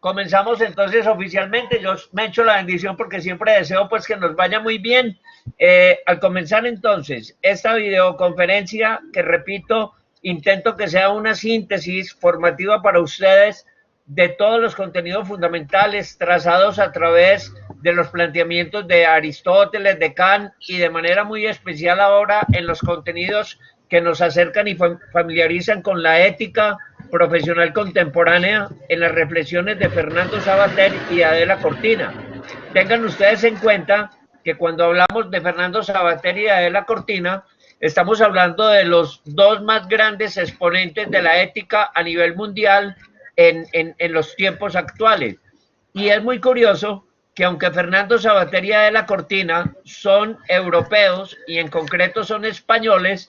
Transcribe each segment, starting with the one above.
Comenzamos entonces oficialmente. Yo me echo la bendición porque siempre deseo pues que nos vaya muy bien. Al comenzar entonces esta videoconferencia, que repito, intento que sea una síntesis formativa para ustedes de todos los contenidos fundamentales trazados a través de los planteamientos de Aristóteles, de Kant y de manera muy especial ahora en los contenidos que nos acercan y familiarizan con la ética profesional contemporánea en las reflexiones de Fernando Savater y Adela Cortina. Tengan ustedes en cuenta que cuando hablamos de Fernando Savater y Adela Cortina, estamos hablando de los dos más grandes exponentes de la ética a nivel mundial en los tiempos actuales. Y es muy curioso que aunque Fernando Savater y Adela Cortina son europeos y en concreto son españoles,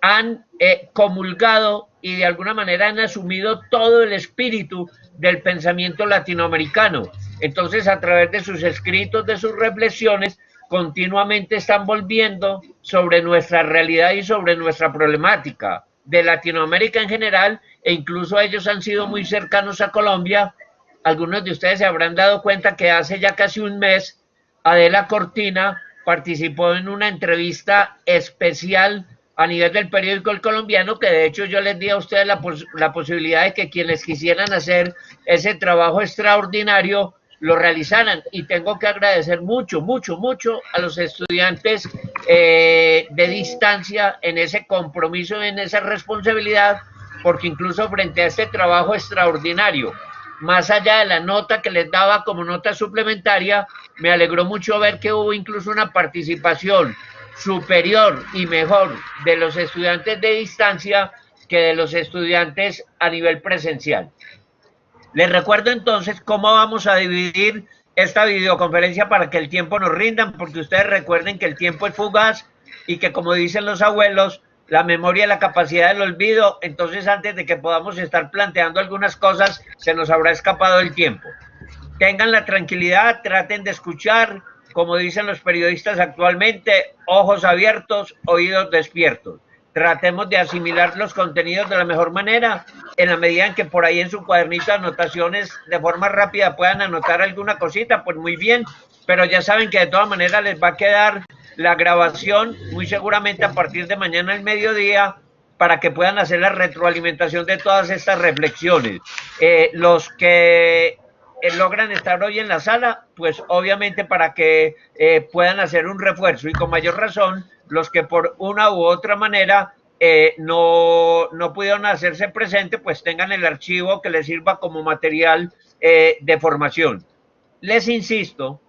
han comulgado y de alguna manera han asumido todo el espíritu del pensamiento latinoamericano. Entonces, a través de sus escritos, de sus reflexiones, continuamente están volviendo sobre nuestra realidad y sobre nuestra problemática de Latinoamérica en general, e incluso ellos han sido muy cercanos a Colombia. Algunos de ustedes se habrán dado cuenta que hace ya casi un mes Adela Cortina participó en una entrevista especial a nivel del periódico El Colombiano, que de hecho yo les di a ustedes la posibilidad de que quienes quisieran hacer ese trabajo extraordinario lo realizaran. Y tengo que agradecer mucho, mucho, mucho a los estudiantes de distancia en ese compromiso, en esa responsabilidad, porque incluso frente a este trabajo extraordinario, más allá de la nota que les daba como nota suplementaria, me alegró mucho ver que hubo incluso una participación superior y mejor de los estudiantes de distancia que de los estudiantes a nivel presencial. Les recuerdo entonces cómo vamos a dividir esta videoconferencia para que el tiempo nos rinda, porque ustedes recuerden que el tiempo es fugaz y que, como dicen los abuelos, la memoria es la capacidad del olvido. Entonces, antes de que podamos estar planteando algunas cosas, se nos habrá escapado el tiempo. Tengan la tranquilidad, traten de escuchar, como dicen los periodistas actualmente, ojos abiertos, oídos despiertos. Tratemos de asimilar los contenidos de la mejor manera, en la medida en que por ahí en su cuadernito de anotaciones de forma rápida puedan anotar alguna cosita, pues muy bien, pero ya saben que de todas maneras les va a quedar la grabación muy seguramente a partir de mañana al mediodía, para que puedan hacer la retroalimentación de todas estas reflexiones. Los que logran estar hoy en la sala, pues obviamente para que puedan hacer un refuerzo, y con mayor razón los que por una u otra manera no pudieron hacerse presente, pues tengan el archivo que les sirva como material de formación. Les insisto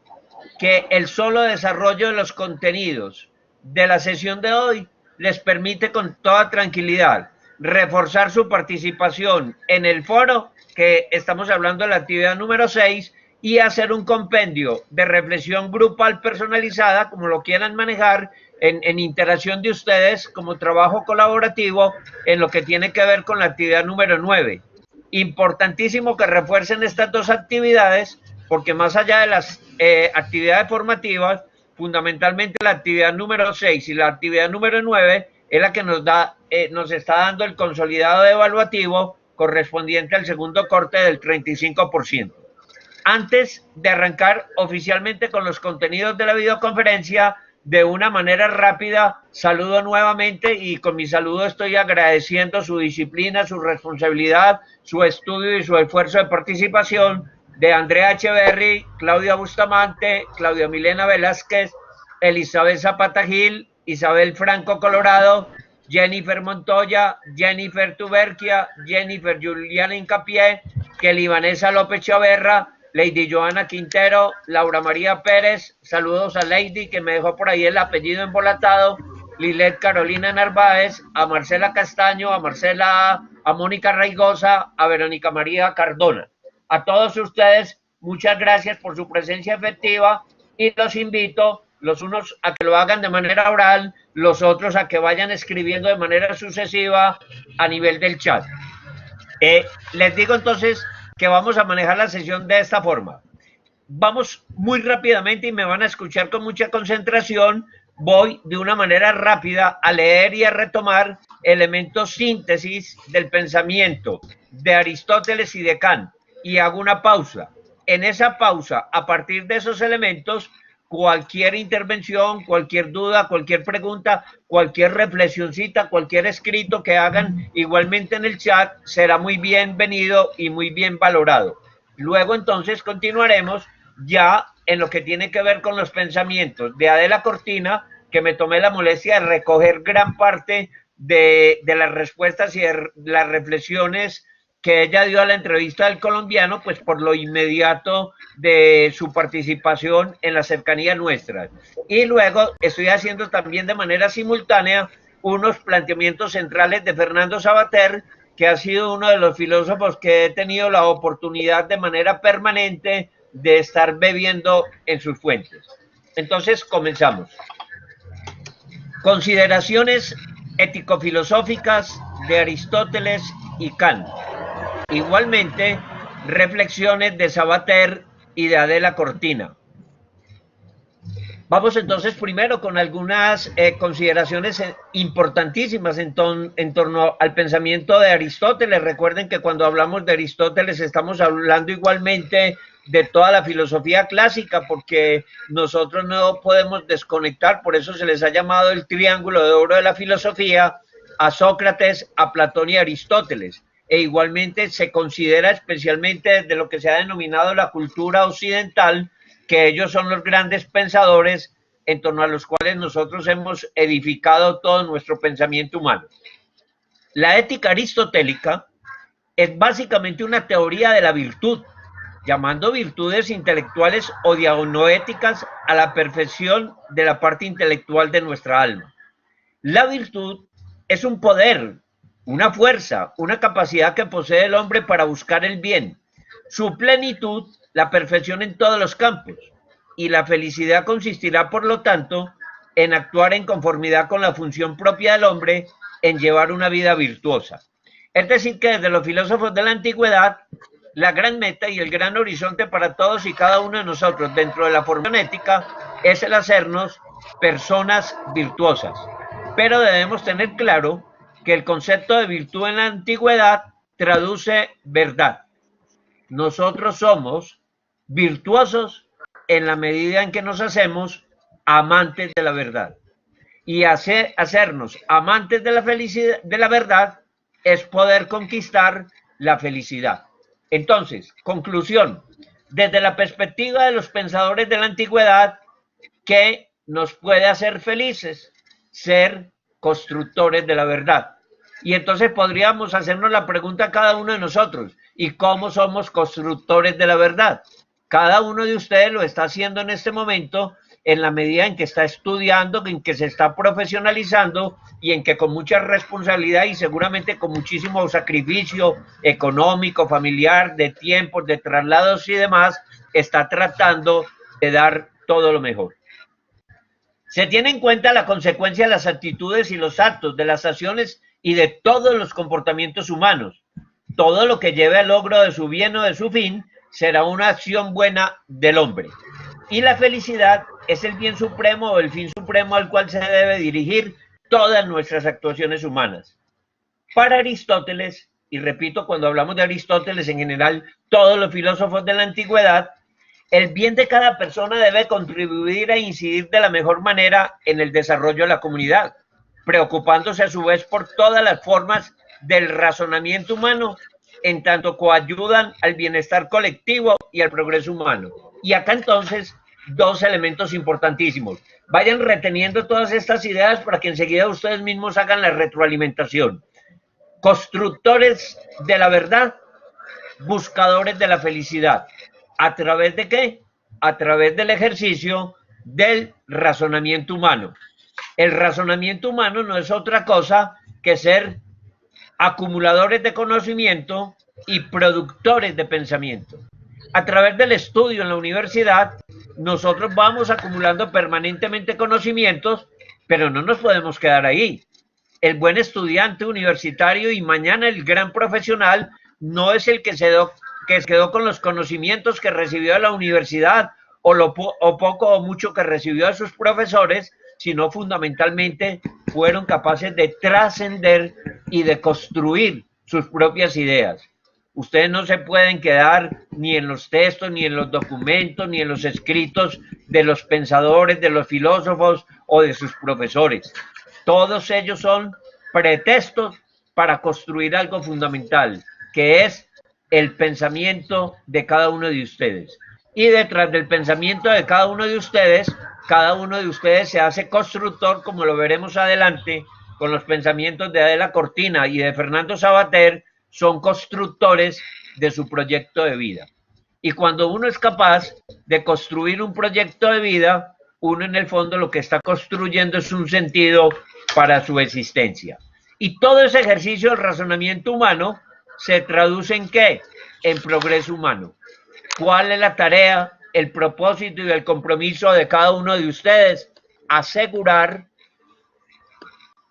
que el solo desarrollo de los contenidos de la sesión de hoy les permite con toda tranquilidad reforzar su participación en el foro, que estamos hablando de la actividad número 6, y hacer un compendio de reflexión grupal personalizada, como lo quieran manejar, en interacción de ustedes como trabajo colaborativo en lo que tiene que ver con la actividad número 9. Importantísimo que refuercen estas dos actividades, porque más allá de las actividades formativas, fundamentalmente la actividad número 6 y la actividad número 9 es la que nos está dando el consolidado evaluativo correspondiente al segundo corte del 35%. Antes de arrancar oficialmente con los contenidos de la videoconferencia, de una manera rápida, saludo nuevamente, y con mi saludo estoy agradeciendo su disciplina, su responsabilidad, su estudio y su esfuerzo de participación, de Andrea Echeverry, Claudia Bustamante, Claudia Milena Velázquez, Elizabeth Zapata Gil, Isabel Franco Colorado, Jennifer Montoya, Jennifer Tuberquia, Jennifer Juliana Incapié, Kelly Vanessa López Chaverra, Lady Joana Quintero, Laura María Pérez, saludos a Lady, que me dejó por ahí el apellido embolatado, Lilet Carolina Narváez, a Marcela Castaño, a Mónica Raigosa, a Verónica María Cardona. A todos ustedes, muchas gracias por su presencia efectiva, y los invito, los unos a que lo hagan de manera oral, los otros a que vayan escribiendo de manera sucesiva a nivel del chat. Les digo entonces que vamos a manejar la sesión de esta forma. Vamos muy rápidamente y me van a escuchar con mucha concentración. Voy de una manera rápida a leer y a retomar elementos síntesis del pensamiento de Aristóteles y de Kant. y hago una pausa. En esa pausa, a partir de esos elementos, cualquier intervención, cualquier duda, cualquier pregunta, cualquier reflexioncita, cualquier escrito que hagan igualmente en el chat será muy bienvenido y muy bien valorado. Luego entonces continuaremos ya en lo que tiene que ver con los pensamientos de Adela Cortina, que me tomé la molestia de recoger gran parte de las respuestas y de las reflexiones que ella dio a la entrevista del colombiano, pues por lo inmediato de su participación en la cercanía nuestra. Y luego estoy haciendo también de manera simultánea unos planteamientos centrales de Fernando Savater, que ha sido uno de los filósofos que he tenido la oportunidad de manera permanente de estar bebiendo en sus fuentes. Entonces, comenzamos. Consideraciones ético-filosóficas de Aristóteles y Kant. Igualmente, reflexiones de Savater y de Adela Cortina. Vamos entonces primero con algunas consideraciones importantísimas en torno al pensamiento de Aristóteles. Recuerden que cuando hablamos de Aristóteles estamos hablando igualmente de toda la filosofía clásica, porque nosotros no podemos desconectar, por eso se les ha llamado el triángulo de oro de la filosofía, a Sócrates, a Platón y a Aristóteles. E igualmente se considera especialmente desde lo que se ha denominado la cultura occidental, que ellos son los grandes pensadores en torno a los cuales nosotros hemos edificado todo nuestro pensamiento humano. La ética aristotélica es básicamente una teoría de la virtud, llamando virtudes intelectuales o dianoéticas a la perfección de la parte intelectual de nuestra alma. La virtud es un poder, una fuerza, una capacidad que posee el hombre para buscar el bien. Su plenitud, la perfección en todos los campos, y la felicidad consistirá, por lo tanto, en actuar en conformidad con la función propia del hombre, en llevar una vida virtuosa. Es decir, que desde los filósofos de la antigüedad, la gran meta y el gran horizonte para todos y cada uno de nosotros dentro de la formación ética es el hacernos personas virtuosas. Pero debemos tener claro que el concepto de virtud en la antigüedad traduce verdad. Nosotros somos virtuosos en la medida en que nos hacemos amantes de la verdad. Y hacernos amantes de la felicidad, de la verdad, es poder conquistar la felicidad. Entonces, conclusión, desde la perspectiva de los pensadores de la antigüedad, ¿qué nos puede hacer felices? Ser constructores de la verdad. Y entonces podríamos hacernos la pregunta a cada uno de nosotros, ¿y cómo somos constructores de la verdad? Cada uno de ustedes lo está haciendo en este momento en la medida en que está estudiando, en que se está profesionalizando y en que con mucha responsabilidad y seguramente con muchísimo sacrificio económico, familiar, de tiempos, de traslados y demás, está tratando de dar todo lo mejor. Se tiene en cuenta la consecuencia de las actitudes y los actos, de las acciones y de todos los comportamientos humanos. Todo lo que lleve al logro de su bien o de su fin será una acción buena del hombre. Y la felicidad es el bien supremo o el fin supremo al cual se debe dirigir todas nuestras actuaciones humanas. Para Aristóteles, y repito, cuando hablamos de Aristóteles en general, todos los filósofos de la antigüedad, el bien de cada persona debe contribuir a incidir de la mejor manera en el desarrollo de la comunidad, preocupándose a su vez por todas las formas del razonamiento humano, en tanto coayudan al bienestar colectivo y al progreso humano. Y acá entonces, dos elementos importantísimos. Vayan reteniendo todas estas ideas para que enseguida ustedes mismos hagan la retroalimentación. Constructores de la verdad, buscadores de la felicidad. ¿A través de qué? A través del ejercicio del razonamiento humano. El razonamiento humano no es otra cosa que ser acumuladores de conocimiento y productores de pensamiento. A través del estudio en la universidad, nosotros vamos acumulando permanentemente conocimientos, pero no nos podemos quedar ahí. El buen estudiante universitario y mañana el gran profesional no es el que se quedó con los conocimientos que recibió de la universidad o poco o mucho que recibió de sus profesores, sino fundamentalmente fueron capaces de trascender y de construir sus propias ideas. Ustedes no se pueden quedar ni en los textos, ni en los documentos, ni en los escritos de los pensadores, de los filósofos o de sus profesores. Todos ellos son pretextos para construir algo fundamental, que es el pensamiento de cada uno de ustedes. Y detrás del pensamiento de cada uno de ustedes se hace constructor, como lo veremos adelante, con los pensamientos de Adela Cortina y de Fernando Savater, son constructores de su proyecto de vida. Y cuando uno es capaz de construir un proyecto de vida, uno en el fondo lo que está construyendo es un sentido para su existencia. Y todo ese ejercicio del razonamiento humano se traduce en ¿qué? En progreso humano. ¿Cuál es la tarea, el propósito y el compromiso de cada uno de ustedes? Asegurar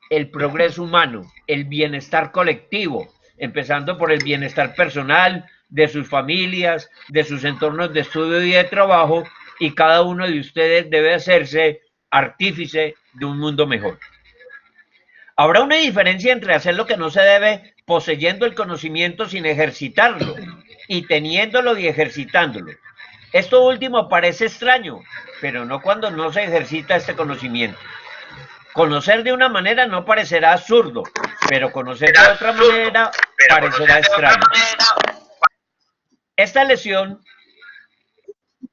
el progreso humano, el bienestar colectivo, empezando por el bienestar personal, de sus familias, de sus entornos de estudio y de trabajo, y cada uno de ustedes debe hacerse artífice de un mundo mejor. Habrá una diferencia entre hacer lo que no se debe poseyendo el conocimiento sin ejercitarlo y teniéndolo y ejercitándolo. Esto último parece extraño, pero no cuando no se ejercita este conocimiento. Conocer de una manera no parecerá absurdo, pero conocer de otra manera parecerá extraño. Esta lesión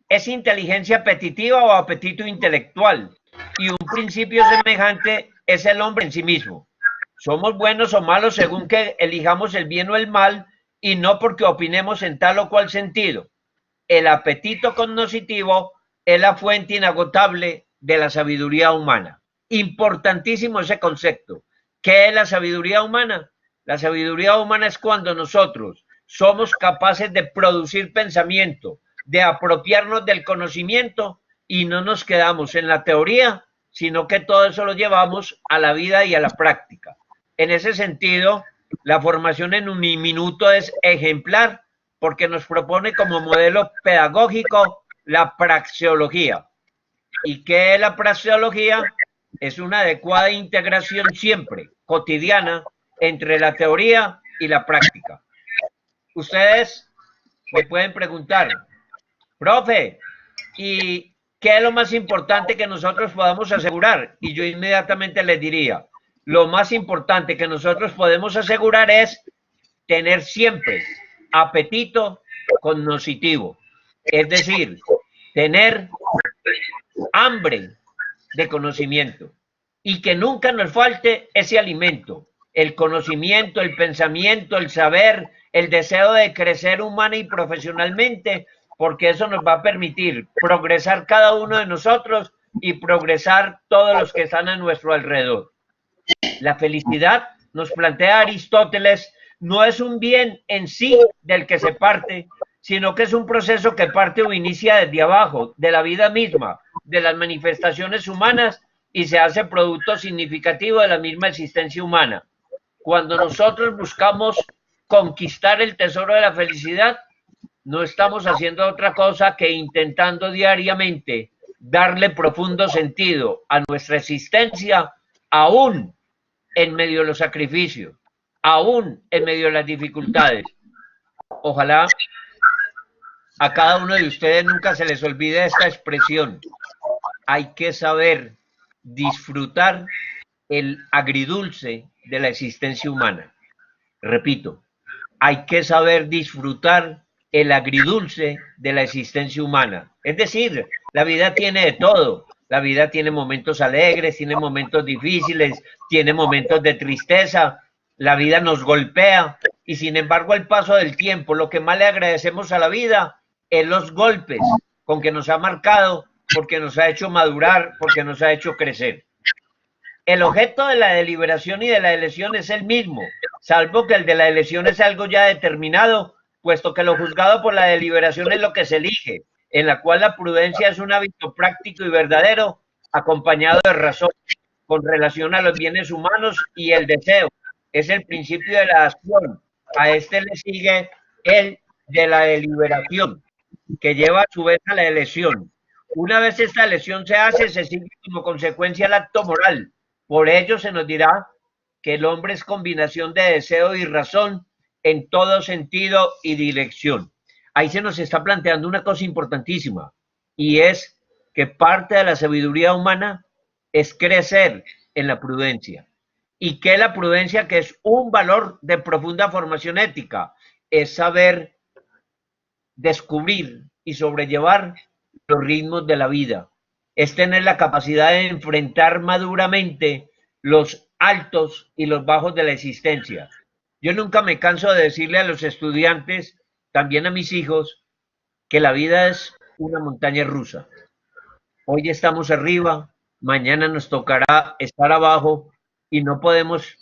es inteligencia apetitiva o apetito intelectual, y un principio semejante es el hombre en sí mismo. Somos buenos o malos según que elijamos el bien o el mal, y no porque opinemos en tal o cual sentido. El apetito cognoscitivo es la fuente inagotable de la sabiduría humana. Importantísimo ese concepto. ¿Qué es la sabiduría humana? La sabiduría humana es cuando nosotros somos capaces de producir pensamiento, de apropiarnos del conocimiento y no nos quedamos en la teoría, sino que todo eso lo llevamos a la vida y a la práctica. En ese sentido, la formación en un minuto es ejemplar porque nos propone como modelo pedagógico la praxeología. ¿Y qué es la praxeología? Es una adecuada integración siempre, cotidiana, entre la teoría y la práctica. Ustedes me pueden preguntar, profe, ¿y qué es lo más importante que nosotros podamos asegurar? Y yo inmediatamente les diría, lo más importante que nosotros podemos asegurar es tener siempre apetito cognoscitivo, es decir, tener hambre de conocimiento y que nunca nos falte ese alimento, el conocimiento, el pensamiento, el saber, el deseo de crecer humana y profesionalmente, porque eso nos va a permitir progresar cada uno de nosotros y progresar todos los que están a nuestro alrededor. La felicidad, nos plantea Aristóteles, no es un bien en sí del que se parte, sino que es un proceso que parte o inicia desde abajo, de la vida misma, de las manifestaciones humanas y se hace producto significativo de la misma existencia humana. Cuando nosotros buscamos conquistar el tesoro de la felicidad, no estamos haciendo otra cosa que intentando diariamente darle profundo sentido a nuestra existencia, aún en medio de los sacrificios, aún en medio de las dificultades. Ojalá a cada uno de ustedes nunca se les olvide esta expresión. Hay que saber disfrutar el agridulce de la existencia humana. Repito, hay que saber disfrutar el agridulce de la existencia humana. Es decir, la vida tiene de todo. La vida tiene momentos alegres, tiene momentos difíciles, tiene momentos de tristeza. La vida nos golpea y sin embargo al paso del tiempo lo que más le agradecemos a la vida es los golpes con que nos ha marcado, porque nos ha hecho madurar, porque nos ha hecho crecer. El objeto de la deliberación y de la elección es el mismo, salvo que el de la elección es algo ya determinado, puesto que lo juzgado por la deliberación es lo que se elige, en la cual la prudencia es un hábito práctico y verdadero, acompañado de razón, con relación a los bienes humanos, y el deseo es el principio de la acción. A este le sigue el de la deliberación, que lleva a su vez a la elección. Una vez esta elección se hace, se sigue como consecuencia el acto moral. Por ello se nos dirá que el hombre es combinación de deseo y razón, en todo sentido y dirección. Ahí se nos está planteando una cosa importantísima, y es que parte de la sabiduría humana es crecer en la prudencia. Y que la prudencia, que es un valor de profunda formación ética, es saber descubrir y sobrellevar los ritmos de la vida. Es tener la capacidad de enfrentar maduramente los altos y los bajos de la existencia. Yo nunca me canso de decirle a los estudiantes, también a mis hijos, que la vida es una montaña rusa. Hoy estamos arriba, mañana nos tocará estar abajo y no podemos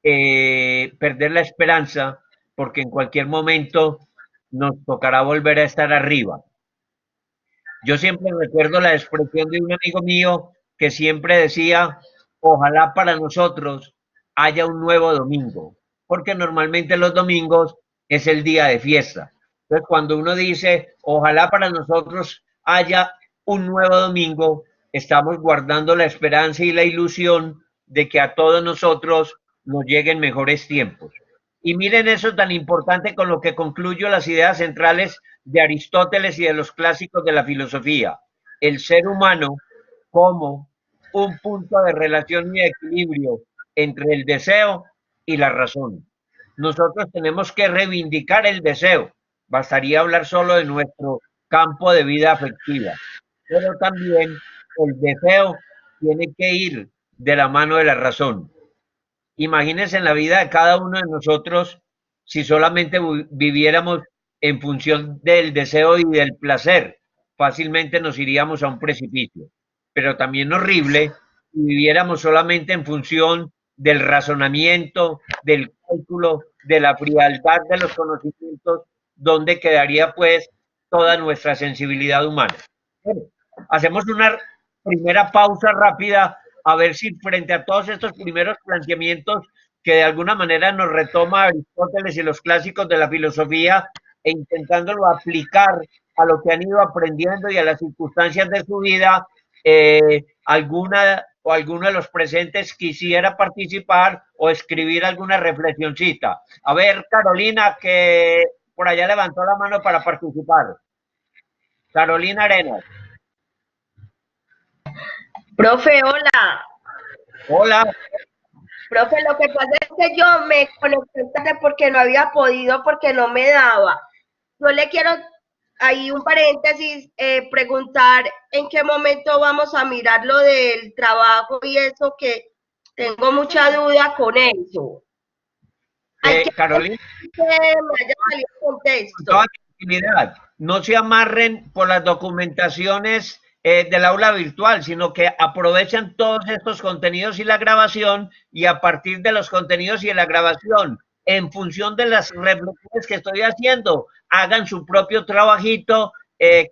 perder la esperanza porque en cualquier momento nos tocará volver a estar arriba. Yo siempre recuerdo la expresión de un amigo mío que siempre decía, ojalá para nosotros haya un nuevo domingo, porque normalmente los domingos es el día de fiesta. Entonces, cuando uno dice, ojalá para nosotros haya un nuevo domingo, estamos guardando la esperanza y la ilusión de que a todos nosotros nos lleguen mejores tiempos. Y miren eso tan importante con lo que concluyo las ideas centrales de Aristóteles y de los clásicos de la filosofía. El ser humano como un punto de relación y equilibrio entre el deseo y la razón. Nosotros tenemos que reivindicar el deseo. Bastaría hablar solo de nuestro campo de vida afectiva. Pero también el deseo tiene que ir de la mano de la razón. Imagínense en la vida de cada uno de nosotros si solamente viviéramos en función del deseo y del placer, fácilmente nos iríamos a un precipicio. Pero también horrible si viviéramos solamente en función del razonamiento, del cálculo, de la frialdad de los conocimientos, donde quedaría pues toda nuestra sensibilidad humana. Bueno, hacemos una primera pausa rápida a ver si frente a todos estos primeros planteamientos que de alguna manera nos retoma Aristóteles y los clásicos de la filosofía e intentándolo aplicar a lo que han ido aprendiendo y a las circunstancias de su vida, alguna o alguno de los presentes quisiera participar o escribir alguna reflexioncita. A ver, Carolina, que por allá levantó la mano para participar. Carolina Arenas. Profe, hola. Hola. Profe, lo que pasa es que yo me conecté tarde porque no había podido, porque no me daba. Yo le quiero, ahí un paréntesis, preguntar en qué momento vamos a mirar lo del trabajo y eso, que tengo mucha duda con eso. Carolina, que me haya salido contexto. Toda tranquilidad, no se amarren por las documentaciones del aula virtual, sino que aprovechan todos estos contenidos y la grabación, y a partir de los contenidos y de la grabación, en función de las reflexiones que estoy haciendo, hagan su propio trabajito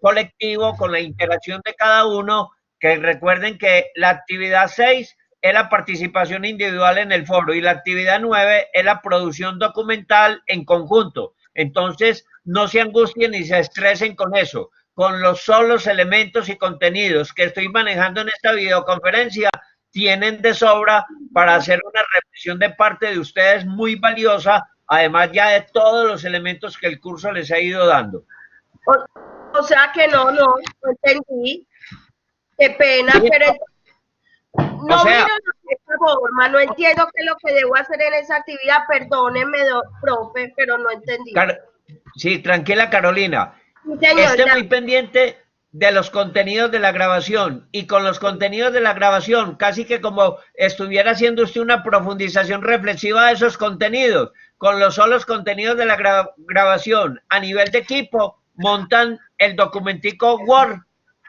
colectivo con la interacción de cada uno, que recuerden que la actividad 6 es la participación individual en el foro y la actividad 9 es la producción documental en conjunto. Entonces, no se angustien ni se estresen con eso. Con los solos elementos y contenidos que estoy manejando en esta videoconferencia, tienen de sobra para hacer una reflexión de parte de ustedes muy valiosa, además ya de todos los elementos que el curso les ha ido dando. O sea que no entendí. Qué pena, sí, pero no, o sea, miro de esta forma, no entiendo qué es lo que debo hacer en esa actividad, perdónenme, profe, pero no entendí. Sí, tranquila, Carolina. Sí, esté muy pendiente de los contenidos de la grabación, y con los contenidos de la grabación, casi que como estuviera haciendo usted una profundización reflexiva de esos contenidos, con los solos contenidos de la grabación a nivel de equipo, montan el documentico Word,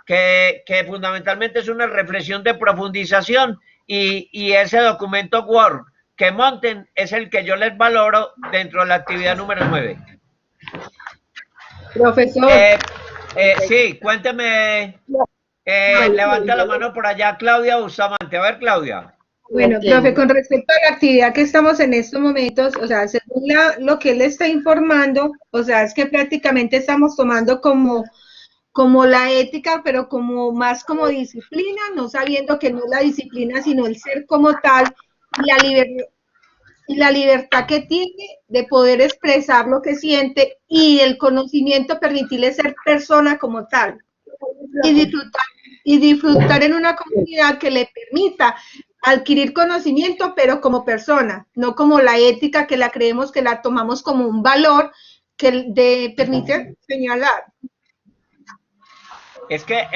que fundamentalmente es una reflexión de profundización, y ese documento Word que monten es el que yo les valoro dentro de la actividad número 9. Profesor. Sí, cuénteme. Levanta la mano por allá, Claudia Bustamante. A ver, Claudia. Bueno, profe, con respecto a la actividad que estamos en estos momentos, o sea, según lo que él está informando, o sea, es que prácticamente estamos tomando como la ética, pero como más como disciplina, no sabiendo que no es la disciplina, sino el ser como tal, y la libertad. y la libertad que tiene de poder expresar lo que siente y el conocimiento permitirle ser persona como tal y disfrutar en una comunidad que le permita adquirir conocimiento, pero como persona, no como la ética que la creemos que la tomamos como un valor que permite señalar. Es que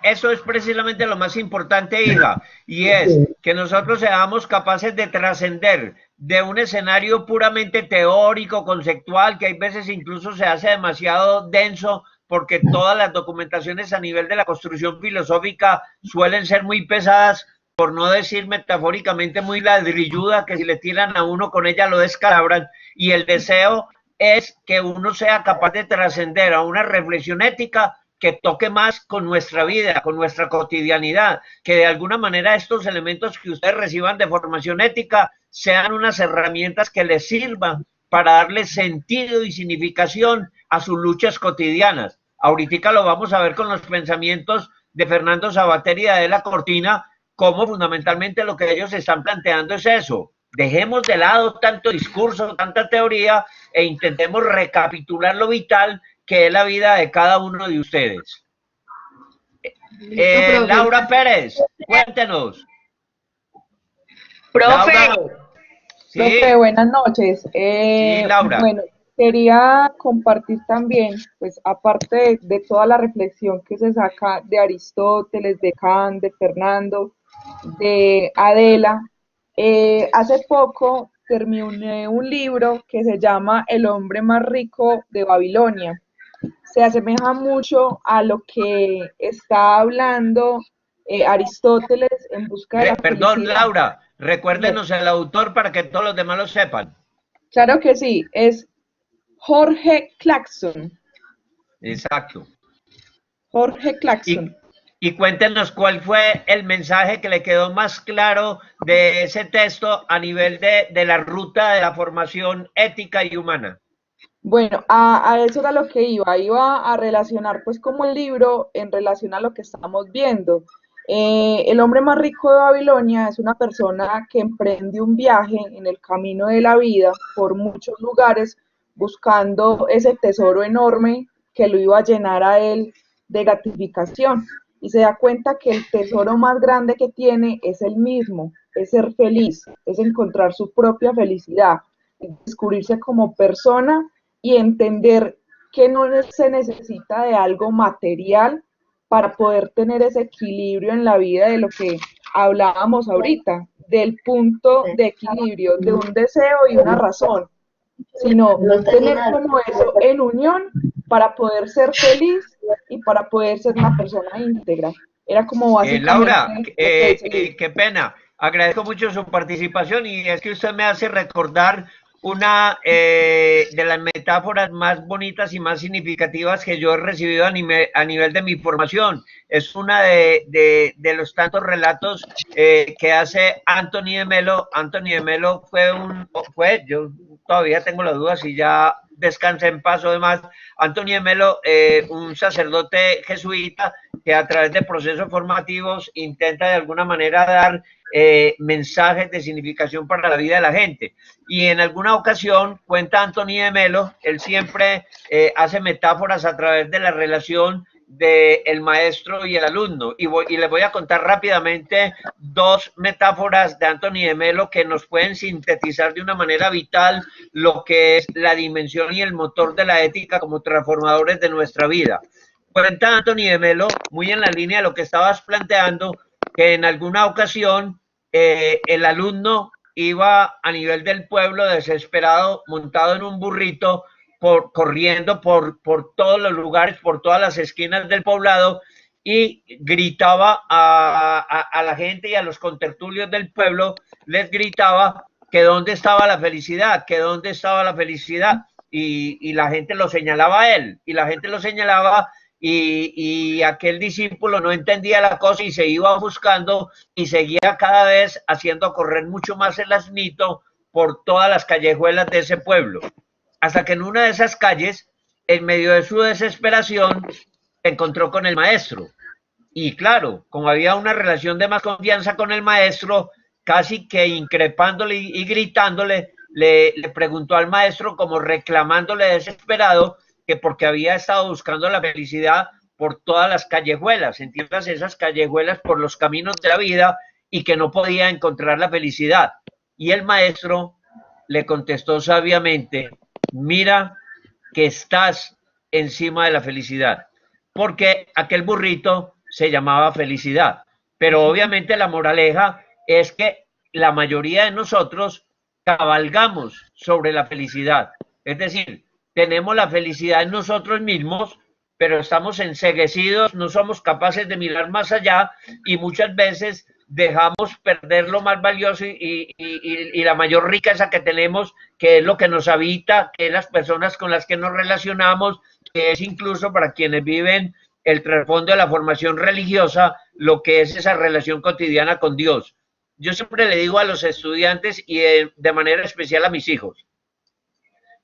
eso es precisamente lo más importante, hija, y es que nosotros seamos capaces de trascender de un escenario puramente teórico, conceptual, que hay veces incluso se hace demasiado denso, porque todas las documentaciones a nivel de la construcción filosófica suelen ser muy pesadas, por no decir metafóricamente muy ladrilluda, que si le tiran a uno con ella lo descalabran, y el deseo es que uno sea capaz de trascender a una reflexión ética que toque más con nuestra vida, con nuestra cotidianidad, que de alguna manera estos elementos que ustedes reciban de formación ética sean unas herramientas que les sirvan para darle sentido y significación a sus luchas cotidianas. Ahorita lo vamos a ver con los pensamientos de Fernando Savater y de Adela Cortina, cómo fundamentalmente lo que ellos están planteando es eso. Dejemos de lado tanto discurso, tanta teoría e intentemos recapitular lo vital que es la vida de cada uno de ustedes. Laura Pérez, cuéntenos. Profe. Laura. Sí. Profe, buenas noches. Sí, Laura. Bueno, quería compartir también, pues aparte de toda la reflexión que se saca de Aristóteles, de Kant, de Fernando, de Adela, hace poco terminé un libro que se llama El hombre más rico de Babilonia. Se asemeja mucho a lo que está hablando Aristóteles en busca de la Perdón, felicidad. Laura, recuérdenos el autor para que todos los demás lo sepan. Claro que sí, es Jorge Clarkson. Exacto. Jorge Clarkson. Y cuéntenos cuál fue el mensaje que le quedó más claro de ese texto a nivel de la ruta de la formación ética y humana. Bueno, a eso era lo que iba a relacionar pues como el libro en relación a lo que estamos viendo. El hombre más rico de Babilonia es una persona que emprende un viaje en el camino de la vida por muchos lugares buscando ese tesoro enorme que lo iba a llenar a él de gratificación y se da cuenta que el tesoro más grande que tiene es el mismo, es ser feliz, es encontrar su propia felicidad, descubrirse como persona y entender que no se necesita de algo material para poder tener ese equilibrio en la vida de lo que hablábamos ahorita, del punto de equilibrio de un deseo y una razón, sino tener como eso en unión para poder ser feliz y para poder ser una persona íntegra. Era como básicamente... Laura, qué pena, agradezco mucho su participación y es que usted me hace recordar una de las metáforas más bonitas y más significativas que yo he recibido a nivel de mi formación. Es una de los tantos relatos que hace Anthony de Melo. Anthony de Melo yo todavía tengo la duda si ya descansa en paz o demás. Anthony de Melo, un sacerdote jesuita que a través de procesos formativos intenta de alguna manera dar mensajes de significación para la vida de la gente. Y en alguna ocasión, cuenta Anthony de Melo, él siempre hace metáforas a través de la relación del maestro y el alumno. Y les voy a contar rápidamente dos metáforas de Anthony de Melo que nos pueden sintetizar de una manera vital lo que es la dimensión y el motor de la ética como transformadores de nuestra vida. Cuenta Anthony de Melo, muy en la línea de lo que estabas planteando, que en alguna ocasión el alumno iba a nivel del pueblo desesperado, montado en un burrito, corriendo por todos los lugares, por todas las esquinas del poblado y gritaba a la gente y a los contertulios del pueblo, les gritaba que dónde estaba la felicidad, que dónde estaba la felicidad y la gente lo señalaba a él y la gente lo señalaba y aquel discípulo no entendía la cosa y se iba buscando y seguía cada vez haciendo correr mucho más el asnito por todas las callejuelas de ese pueblo. Hasta que en una de esas calles, en medio de su desesperación, se encontró con el maestro. Y claro, como había una relación de más confianza con el maestro, casi que increpándole y gritándole, le preguntó al maestro como reclamándole desesperado que porque había estado buscando la felicidad por todas las callejuelas, entiendas esas callejuelas por los caminos de la vida y que no podía encontrar la felicidad. Y el maestro le contestó sabiamente, mira que estás encima de la felicidad, porque aquel burrito se llamaba felicidad. Pero obviamente la moraleja es que la mayoría de nosotros cabalgamos sobre la felicidad. Es decir, tenemos la felicidad en nosotros mismos, pero estamos enceguecidos, no somos capaces de mirar más allá y muchas veces dejamos perder lo más valioso y la mayor riqueza que tenemos, que es lo que nos habita, que es las personas con las que nos relacionamos, que es incluso para quienes viven el trasfondo de la formación religiosa, lo que es esa relación cotidiana con Dios. Yo siempre le digo a los estudiantes y de manera especial a mis hijos,